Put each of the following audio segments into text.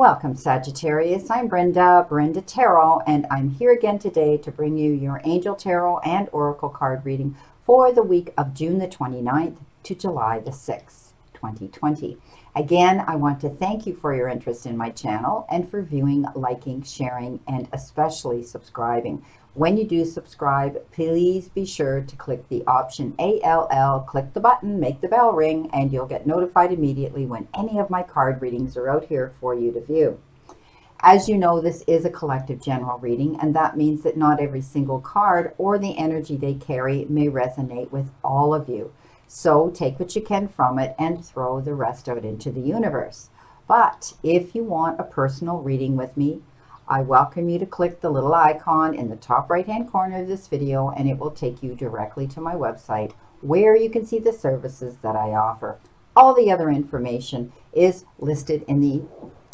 Welcome, Sagittarius. I'm Brenda Tarot, and I'm here again today to bring you your Angel Tarot and Oracle card reading for the week of June the 29th to July the 6th, 2020. Again, I want to thank you for your interest in my channel and for viewing, liking, sharing, and especially subscribing. When you do subscribe, please be sure to click the option ALL, click the button, make the bell ring, and you'll get notified immediately when any of my card readings are out here for you to view. As you know, this is a collective general reading, and that means that not every single card or the energy they carry may resonate with all of you. So take what you can from it and throw the rest out into the universe. But if you want a personal reading with me, I welcome you to click the little icon in the top right hand corner of this video, and it will take you directly to my website where you can see the services that I offer. All the other information is listed in the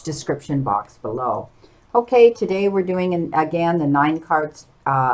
description box below. Okay, today we're doing again the 9 cards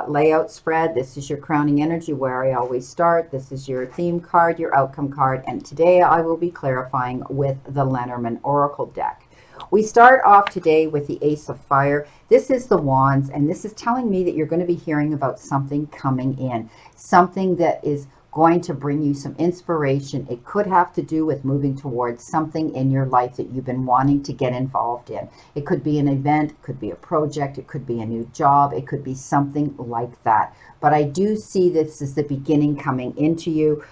layout spread. This is your crowning energy where I always start. This is your theme card, your outcome card, and today I will be clarifying with the Lenormand Oracle deck. We start off today with the Ace of Fire. This is the Wands, and this is telling me that you're going to be hearing about something coming in, something that is going to bring you some inspiration. It could have to do with moving towards something in your life that you've been wanting to get involved in. It could be an event, it could be a project, it could be a new job, it could be something like that. But I do see this as the beginning coming into you.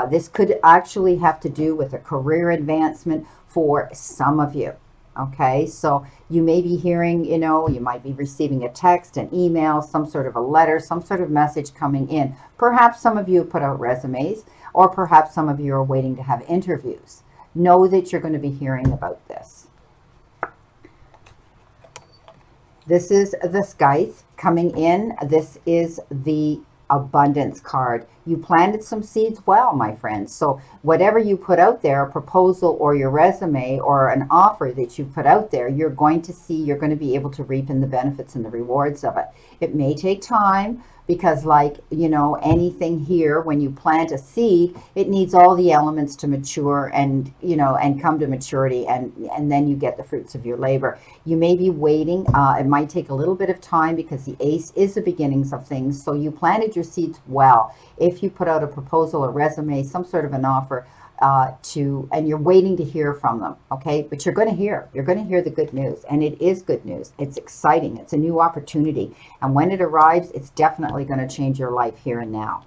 This could actually have to do with a career advancement for some of you. Okay, so you may be hearing, you might be receiving a text, an email, some sort of a letter, some sort of message coming in. Perhaps some of you have put out resumes, or perhaps some of you are waiting to have interviews. Know that you're going to be hearing about this. This is the Skype coming in. This is the abundance card. You planted some seeds well, my friends. So whatever you put out there, a proposal or your resume or an offer that you put out there, you're going to see, you're going to be able to reap in the benefits and the rewards of it. It may take time because, like, anything here, when you plant a seed, it needs all the elements to mature and, and come to maturity, and then you get the fruits of your labor. You may be waiting. It might take a little bit of time because the Ace is the beginnings of things. So you planted your seeds well. If you put out a proposal, a resume, some sort of an offer, and you're waiting to hear from them, okay? But you're going to hear the good news, and it is good news. It's exciting. It's a new opportunity, and when it arrives, it's definitely going to change your life here and now.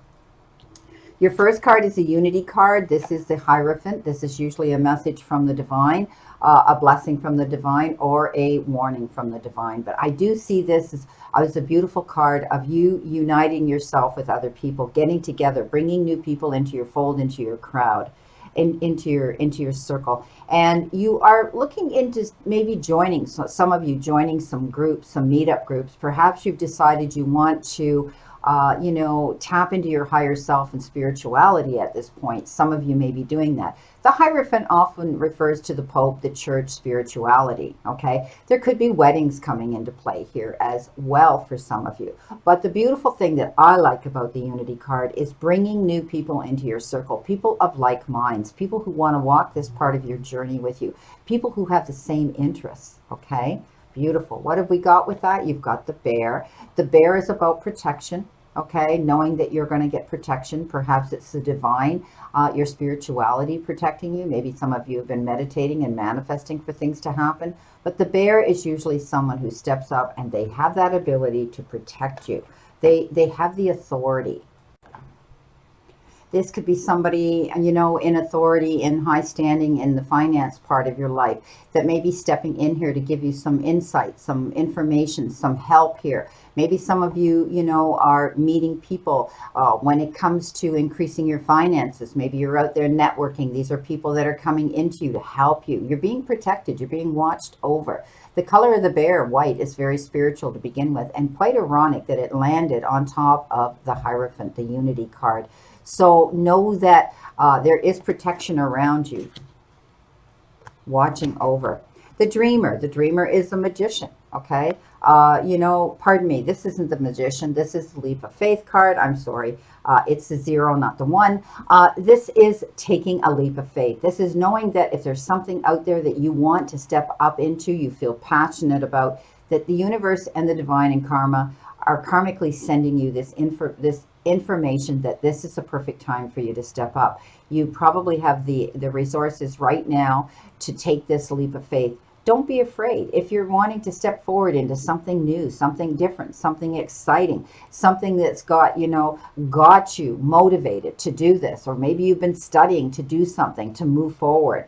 Your first card is a Unity card. This is the Hierophant. This is usually a message from the divine, a blessing from the divine, or a warning from the divine. But I do see this as a beautiful card of you uniting yourself with other people, getting together, bringing new people into your fold, into your crowd, into your circle. And you are looking into maybe joining, so some of you joining some groups, some meetup groups. Perhaps you've decided you want to tap into your higher self and spirituality at this point. Some of you may be doing that. The Hierophant often refers to the Pope, the church, spirituality, okay? There could be weddings coming into play here as well for some of you. But the beautiful thing that I like about the Unity card is bringing new people into your circle, people of like minds, people who want to walk this part of your journey with you, people who have the same interests, okay? Beautiful. What have we got with that? You've got the Bear. The Bear is about protection, okay? Knowing that you're going to get protection. Perhaps it's the divine, your spirituality protecting you. Maybe some of you have been meditating and manifesting for things to happen. But the Bear is usually someone who steps up and they have that ability to protect you. They have the authority. This could be somebody, in authority, in high standing in the finance part of your life that may be stepping in here to give you some insight, some information, some help here. Maybe some of you, are meeting people when it comes to increasing your finances. Maybe you're out there networking. These are people that are coming into you to help you. You're being protected. You're being watched over. The color of the Bear, white, is very spiritual to begin with, and quite ironic that it landed on top of the Hierophant, the Unity card. So know that there is protection around you, watching over. The Dreamer is a magician. Okay, you know, pardon me, this isn't the Magician. This is the Leap of Faith card. I'm sorry. It's the 0, not the 1. This is taking a leap of faith. This is knowing that if there's something out there that you want to step up into, you feel passionate about, that the universe and the divine and karma are karmically sending you this information that this is a perfect time for you to step up. You probably have the resources right now to take this leap of faith. Don't be afraid. If you're wanting to step forward into something new, something different, something exciting, something that's got, you know, got you motivated to do this, or maybe you've been studying to do something to move forward.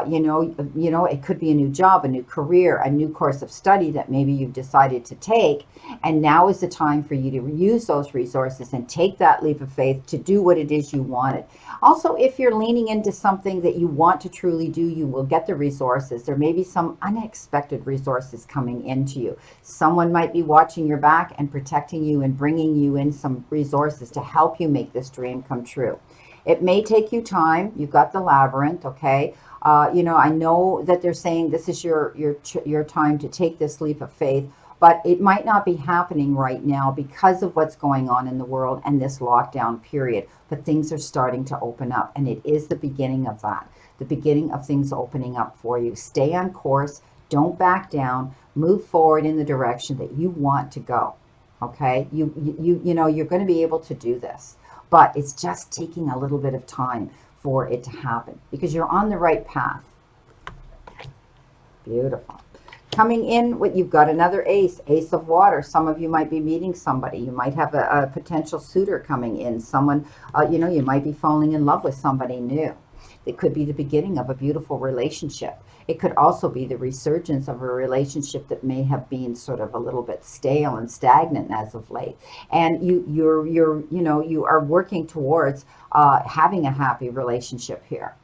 You know, it could be a new job, a new career, a new course of study that maybe you've decided to take, and now is the time for you to use those resources and take that leap of faith to do what it is you wanted. Also, if you're leaning into something that you want to truly do, you will get the resources. There may be some unexpected resources coming into you. Someone might be watching your back and protecting you and bringing you in some resources to help you make this dream come true. It may take you time. You've got the labyrinth, okay? You know, I know that they're saying this is your time to take this leap of faith, but it might not be happening right now because of what's going on in the world and this lockdown period. But things are starting to open up, and it is the beginning of that, the beginning of things opening up for you. Stay on course. Don't back down. Move forward in the direction that you want to go. Okay? You know, you're going to be able to do this, but it's just taking a little bit of time for it to happen because you're on the right path. Beautiful. Coming in, you've got another ace of water. Some of you might be meeting somebody. You might have a potential suitor coming in. Someone, you know, you might be falling in love with somebody new. It could be the beginning of a beautiful relationship. It could also be the resurgence of a relationship that may have been sort of a little bit stale and stagnant as of late. And you are working towards having a happy relationship here.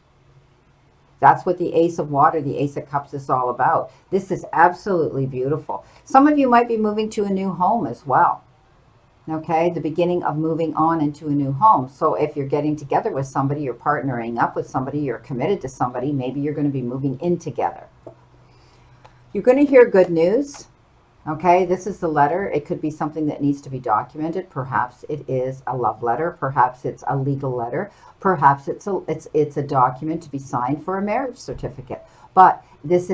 That's what the Ace of Water, the Ace of Cups is all about. This is absolutely beautiful. Some of you might be moving to a new home as well. Okay, the beginning of moving on into a new home. So if you're getting together with somebody, you're partnering up with somebody, you're committed to somebody, maybe you're going to be moving in together. You're going to hear good news. Okay, this is the letter. It could be something that needs to be documented. Perhaps it is a love letter. Perhaps it's a legal letter. Perhaps it's a document to be signed for a marriage certificate. But this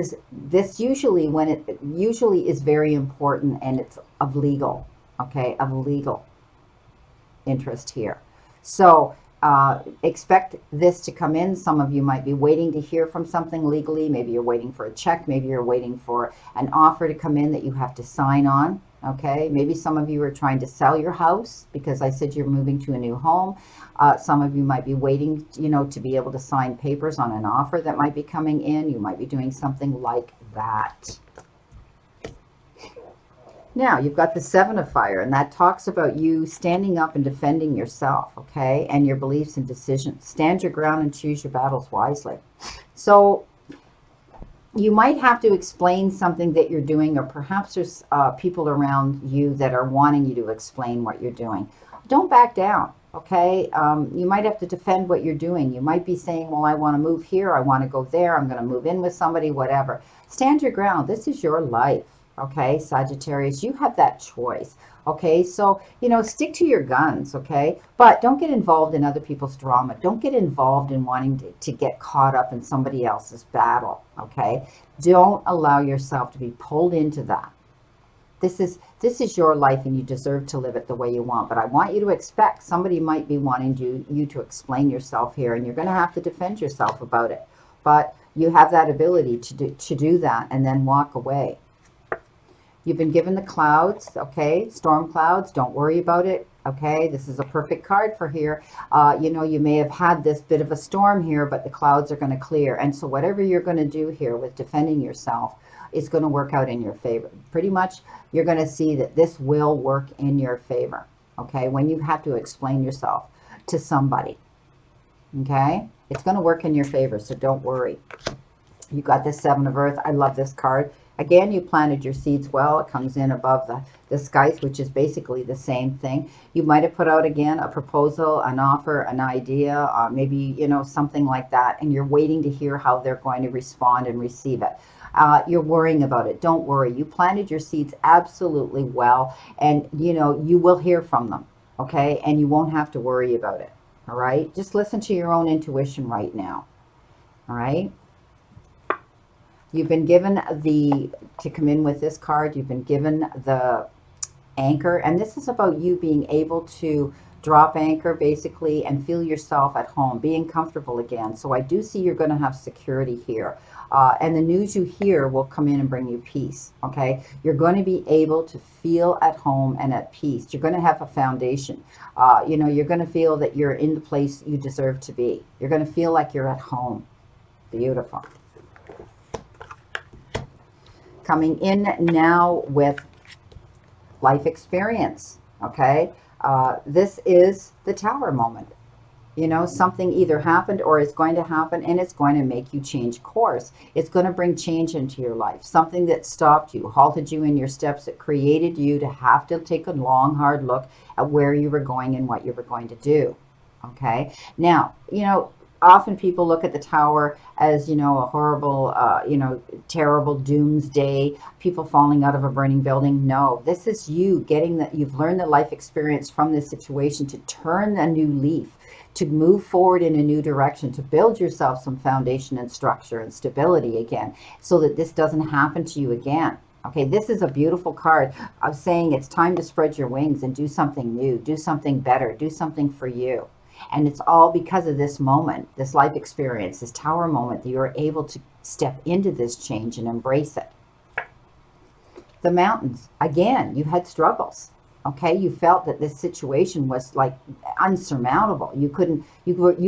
usually is very important, and it's of legal, okay, of legal interest here. So expect this to come in. Some of you might be waiting to hear from something legally. Maybe you're waiting for a check. Maybe you're waiting for an offer to come in that you have to sign on. Okay, maybe some of you are trying to sell your house because I said you're moving to a new home. Some of you might be waiting, you know, to be able to sign papers on an offer that might be coming in. You might be doing something like that. Now, you've got the Seven of Fire, and that talks about you standing up and defending yourself, okay, and your beliefs and decisions. Stand your ground and choose your battles wisely. So you might have to explain something that you're doing, or perhaps there's people around you that are wanting you to explain what you're doing. Don't back down, okay? You might have to defend what you're doing. You might be saying, well, I want to move here, I want to go there, I'm going to move in with somebody, whatever. Stand your ground. This is your life. Okay, Sagittarius, you have that choice. Okay, so, you know, stick to your guns, okay? But don't get involved in other people's drama. Don't get involved in wanting to get caught up in somebody else's battle, okay? Don't allow yourself to be pulled into that. This is your life, and you deserve to live it the way you want. But I want you to expect somebody might be wanting you to explain yourself here, and you're going to have to defend yourself about it. But you have that ability to do that and then walk away. You've been given the clouds, okay? Storm clouds, don't worry about it, okay? This is a perfect card for here. You know, you may have had this bit of a storm here, but the clouds are going to clear. And so whatever you're going to do here with defending yourself is going to work out in your favor. Pretty much, you're going to see that this will work in your favor, okay? When you have to explain yourself to somebody, okay? It's going to work in your favor, so don't worry. You got the Seven of Earth. I love this card. Again, you planted your seeds well. It comes in above the skies, which is basically the same thing. You might have put out, again, a proposal, an offer, an idea, maybe, you know, something like that, and you're waiting to hear how they're going to respond and receive it. You're worrying about it. Don't worry. You planted your seeds absolutely well, and you know, you will hear from them, okay? And you won't have to worry about it, all right? Just listen to your own intuition right now, all right? You've been given to come in with this card, you've been given the anchor, and this is about you being able to drop anchor basically and feel yourself at home, being comfortable again. So I do see you're going to have security here, and the news you hear will come in and bring you peace. Okay, you're going to be able to feel at home and at peace. You're going to have a foundation. You know, you're going to feel that you're in the place you deserve to be. You're going to feel like you're at home. Beautiful. Coming in now with life experience, okay? This is the Tower moment. You know, something either happened or is going to happen, and it's going to make you change course. It's going to bring change into your life. Something that stopped you, halted you in your steps, that created you to have to take a long, hard look at where you were going and what you were going to do, okay? Now, you know, often people look at the Tower as, you know, a horrible, you know, terrible doomsday, people falling out of a burning building. No, this is you getting that you've learned the life experience from this situation to turn a new leaf, to move forward in a new direction, to build yourself some foundation and structure and stability again, so that this doesn't happen to you again. Okay, this is a beautiful card of saying it's time to spread your wings and do something new, do something better, do something for you. And it's all because of this moment, this life experience, this Tower moment, that you're able to step into this change and embrace it. The mountains, again, you had struggles. Okay, you felt that this situation was like unsurmountable. You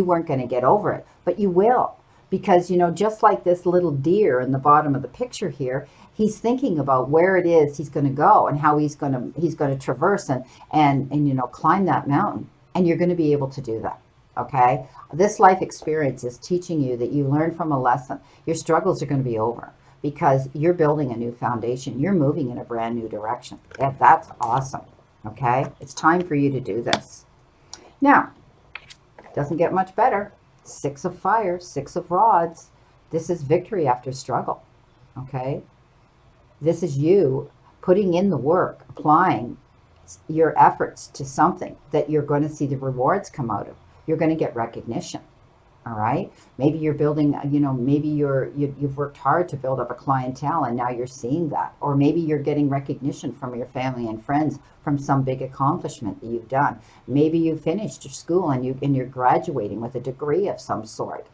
weren't going to get over it, but you will, because, you know, just like this little deer in the bottom of the picture here, he's thinking about where it is he's going to go and how he's going to traverse and you know, climb that mountain. And you're going to be able to do that, okay? This life experience is teaching you that you learned from a lesson. Your struggles are going to be over because you're building a new foundation. You're moving in a brand new direction. Yeah, that's awesome, okay? It's time for you to do this. Now, doesn't get much better. 6 of fire, 6 of rods. This is victory after struggle, okay? This is you putting in the work, applying your efforts to something that you're going to see the rewards come out of. You're going to get recognition, all right? Maybe you're building, you know, maybe you've worked hard to build up a clientele and now you're seeing that. Or maybe you're getting recognition from your family and friends from some big accomplishment that you've done. Maybe you finished your school and you're graduating with a degree of some sort.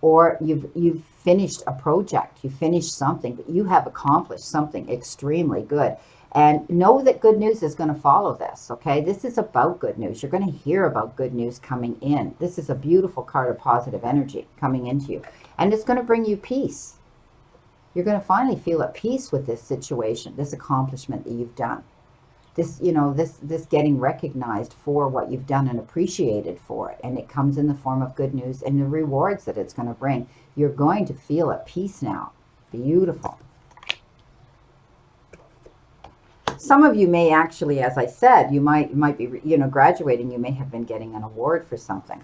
Or you've finished a project, you finished something, but you have accomplished something extremely good. And know that good news is going to follow this, okay? This is about good news. You're going to hear about good news coming in. This is a beautiful card of positive energy coming into you. And it's going to bring you peace. You're going to finally feel at peace with this situation, this accomplishment that you've done. This, you know, this getting recognized for what you've done and appreciated for it. And it comes in the form of good news and the rewards that it's going to bring. You're going to feel at peace now. Beautiful. Some of you may actually, as I said, you might be, you know, graduating. You may have been getting an award for something.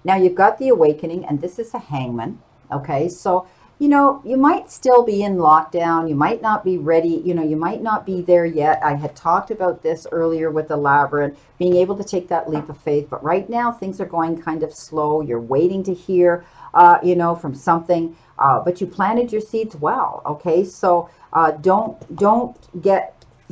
Now you've got the awakening, and this is a hangman. Okay, so, you know, you might still be in lockdown. You might not be ready. You know, you might not be there yet. I had talked about this earlier with the labyrinth, being able to take that leap of faith. But right now things are going kind of slow. You're waiting to hear, you know, from something. But you planted your seeds well. Okay, so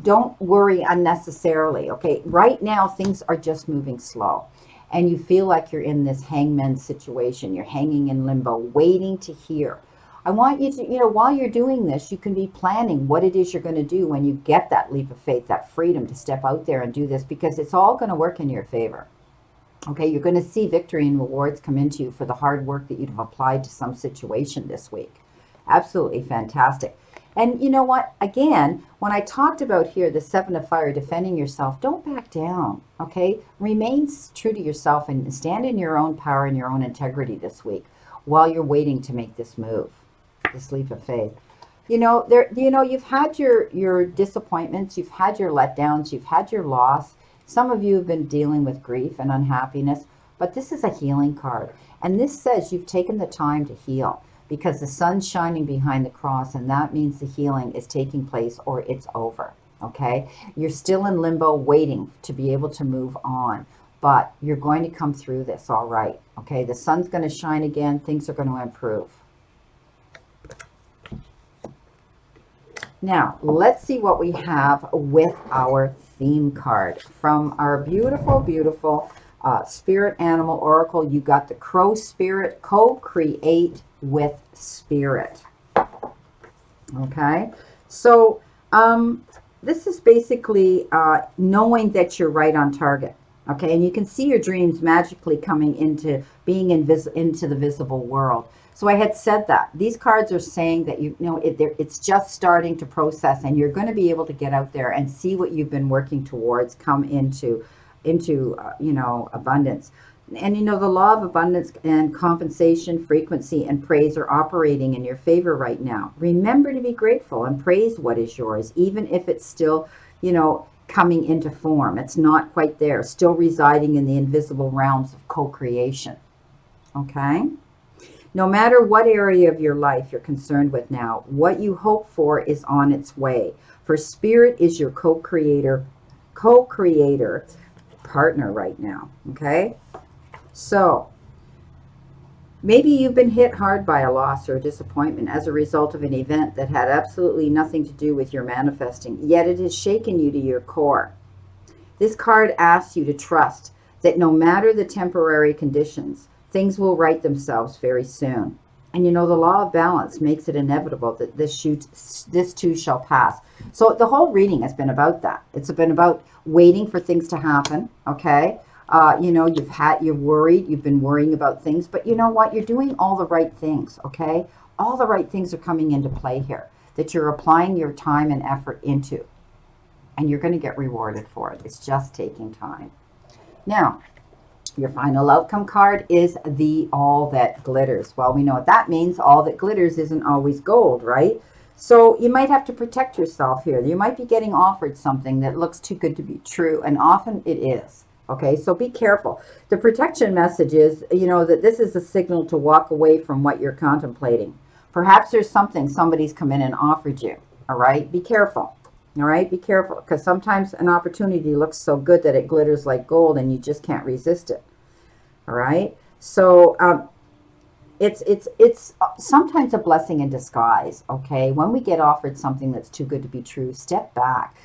don't worry unnecessarily, okay? Right now, things are just moving slow. And you feel like you're in this hangman situation. You're hanging in limbo, waiting to hear. I want you to, you know, while you're doing this, you can be planning what it is you're going to do when you get that leap of faith, that freedom to step out there and do this, because it's all going to work in your favor. Okay, you're going to see victory and rewards come into you for the hard work that you've applied to some situation this week. Absolutely fantastic. And you know what? Again, when I talked about here, the 7 of fire, defending yourself, don't back down, okay? Remain true to yourself and stand in your own power and your own integrity this week while you're waiting to make this move, this leap of faith. You know, you've had your disappointments, you've had your letdowns, you've had your loss. Some of you have been dealing with grief and unhappiness, but this is a healing card. And this says you've taken the time to heal. because the sun's shining behind the cross, and that means the healing is taking place or it's over. Okay, you're still in limbo waiting to be able to move on, but you're going to come through this all right. Okay, the sun's going to shine again. Things are going to improve. Now, let's see what we have with our theme card from our beautiful, beautiful Spirit Animal Oracle. You got the Crow Spirit, co-create with Spirit. Okay, so this is basically knowing that you're right on target. Okay, and you can see your dreams magically coming into being into the visible world. So I had said that these cards are saying that it's just starting to process, and you're going to be able to get out there and see what you've been working towards come into abundance. And the law of abundance and compensation, frequency, and praise are operating in your favor right now. Remember to be grateful and praise what is yours, even if it's still, coming into form. It's not quite there, still residing in the invisible realms of co-creation. Okay? No matter what area of your life you're concerned with now, what you hope for is on its way. For Spirit is your co-creator partner right now. Okay? So, maybe you've been hit hard by a loss or a disappointment as a result of an event that had absolutely nothing to do with your manifesting, yet it has shaken you to your core. This card asks you to trust that no matter the temporary conditions, things will right themselves very soon. And the law of balance makes it inevitable that this too shall pass. So the whole reading has been about that. It's been about waiting for things to happen, okay? You're worried, you've been worrying about things, but you know what? You're doing all the right things, okay? All the right things are coming into play here that you're applying your time and effort into, and you're going to get rewarded for it. It's just taking time. Now, your final outcome card is the All That Glitters. Well, we know what that means. All that glitters isn't always gold, right? So you might have to protect yourself here. You might be getting offered something that looks too good to be true, and often it is. Okay, so be careful. The protection message is, that this is a signal to walk away from what you're contemplating. Perhaps there's something somebody's come in and offered you. All right, be careful. All right, be careful, because sometimes an opportunity looks so good that it glitters like gold and you just can't resist it. All right, so it's sometimes a blessing in disguise. Okay, when we get offered something that's too good to be true, step back.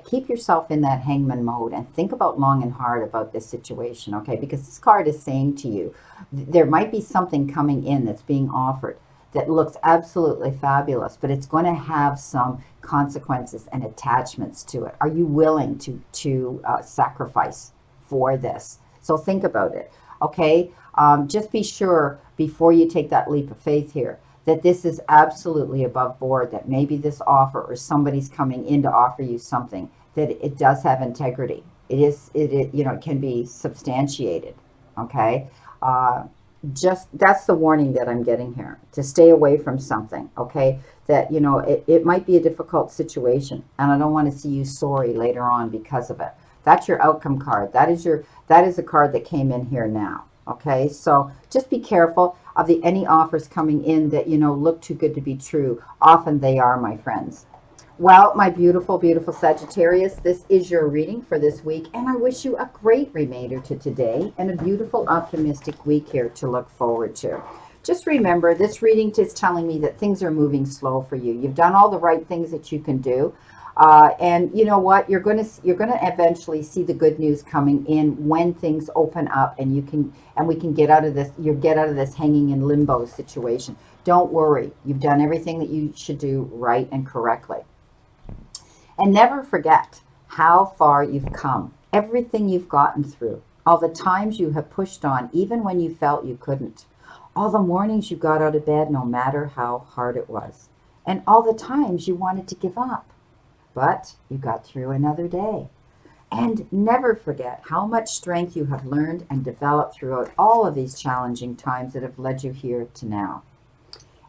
Keep yourself in that hangman mode and think about long and hard about this situation, okay? Because this card is saying to you, there might be something coming in that's being offered that looks absolutely fabulous, but it's going to have some consequences and attachments to it. Are you willing to sacrifice for this? So think about it, okay? Just be sure before you take that leap of faith here that this is absolutely above board, that maybe this offer or somebody's coming in to offer you something, that it does have integrity. It can be substantiated, okay? That's the warning that I'm getting here, to stay away from something, okay? That, it might be a difficult situation, and I don't want to see you sorry later on because of it. That's your outcome card. That is a card that came in here now. Okay, so just be careful of any offers coming in that, look too good to be true. Often they are, my friends. Well, my beautiful, beautiful Sagittarius, this is your reading for this week, and I wish you a great remainder to today and a beautiful, optimistic week here to look forward to. Just remember, this reading is telling me that things are moving slow for you. You've done all the right things that you can do. And you know what? You're going to eventually see the good news coming in when things open up, and we can get out of this. You get out of this hanging in limbo situation. Don't worry. You've done everything that you should do right and correctly. And never forget how far you've come. Everything you've gotten through. All the times you have pushed on, even when you felt you couldn't. All the mornings you got out of bed, no matter how hard it was. And all the times you wanted to give up. But you got through another day. And never forget how much strength you have learned and developed throughout all of these challenging times that have led you here to now.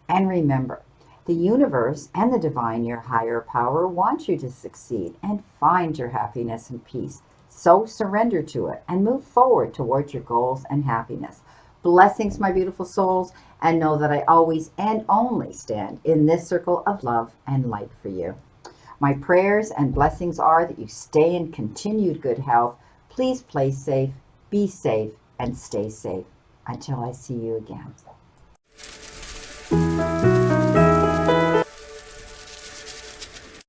And remember, the universe and the divine, your higher power, want you to succeed and find your happiness and peace. So surrender to it and move forward towards your goals and happiness. Blessings, my beautiful souls, and know that I always and only stand in this circle of love and light for you. My prayers and blessings are that you stay in continued good health. Please play safe, be safe, and stay safe. Until I see you again.